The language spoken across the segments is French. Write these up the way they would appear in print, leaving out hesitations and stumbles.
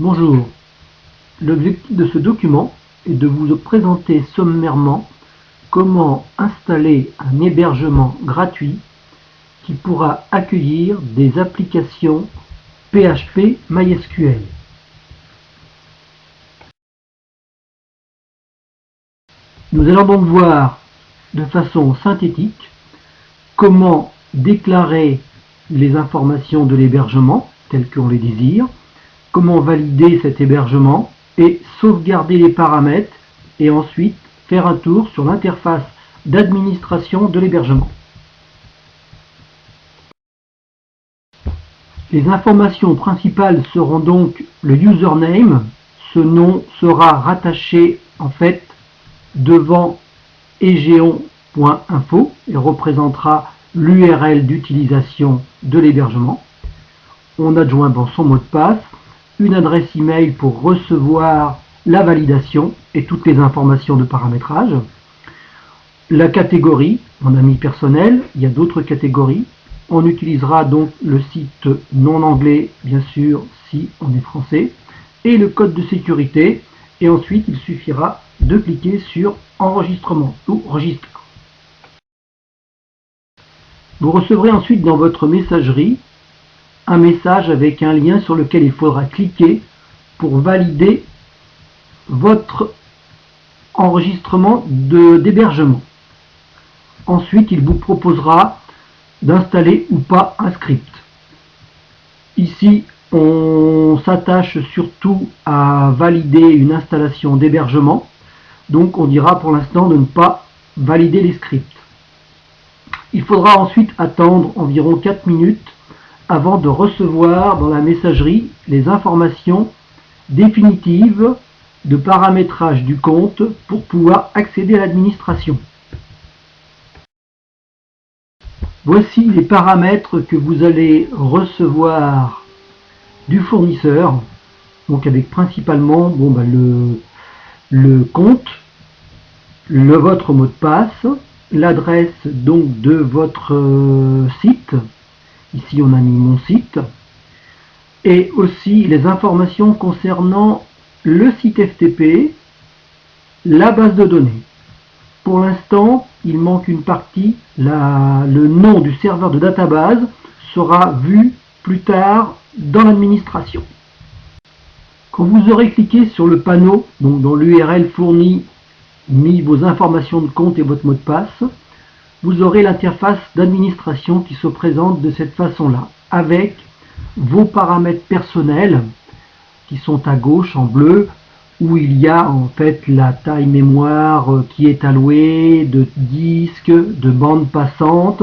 Bonjour, l'objectif de ce document est de vous présenter sommairement comment installer un hébergement gratuit qui pourra accueillir des applications PHP MySQL. Nous allons donc voir de façon synthétique comment déclarer les informations de l'hébergement telles qu'on les désire, comment valider cet hébergement et sauvegarder les paramètres et ensuite faire un tour sur l'interface d'administration de l'hébergement. Les informations principales seront donc le username. Ce nom sera rattaché en fait devant egeon.info et représentera l'URL d'utilisation de l'hébergement. On adjoint son mot de passe, une adresse email pour recevoir la validation et toutes les informations de paramétrage. La catégorie, on a mis personnel, il y a d'autres catégories. On utilisera donc le site non anglais, bien sûr, si on est français, et le code de sécurité. Et ensuite, il suffira de cliquer sur enregistrement ou registre. Vous recevrez ensuite dans votre messagerie un message avec un lien sur lequel il faudra cliquer pour valider votre enregistrement d'hébergement. Ensuite, il vous proposera d'installer ou pas un script. Ici, on s'attache surtout à valider une installation d'hébergement. Donc, on dira pour l'instant de ne pas valider les scripts. Il faudra ensuite attendre environ 4 minutes avant de recevoir dans la messagerie les informations définitives de paramétrage du compte pour pouvoir accéder à l'administration. Voici les paramètres que vous allez recevoir du fournisseur, donc avec principalement le compte, votre mot de passe, l'adresse donc de votre site. Ici, on a mis mon site. Et aussi les informations concernant le site FTP, la base de données. Pour l'instant, il manque une partie. Le nom du serveur de database sera vu plus tard dans l'administration. Quand vous aurez cliqué sur le panneau, donc dans l'URL fournie, mis vos informations de compte et votre mot de passe, vous aurez l'interface d'administration qui se présente de cette façon-là, avec vos paramètres personnels qui sont à gauche en bleu, où il y a en fait la taille mémoire qui est allouée, de disques, de bande passante,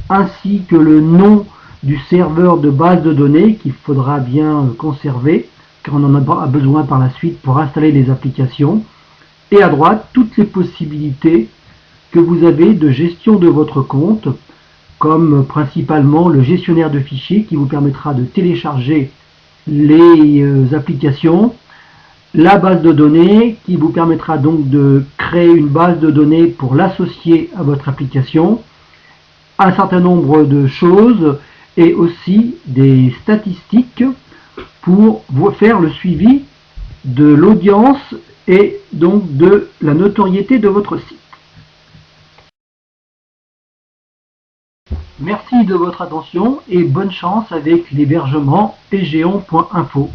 ainsi que le nom du serveur de base de données qu'il faudra bien conserver, car on en a besoin par la suite pour installer les applications. Et à droite, toutes les possibilités que vous avez de gestion de votre compte, comme principalement le gestionnaire de fichiers qui vous permettra de télécharger les applications, la base de données qui vous permettra donc de créer une base de données pour l'associer à votre application, un certain nombre de choses et aussi des statistiques pour faire le suivi de l'audience et donc de la notoriété de votre site. Merci de votre attention et bonne chance avec l'hébergement egeon.info.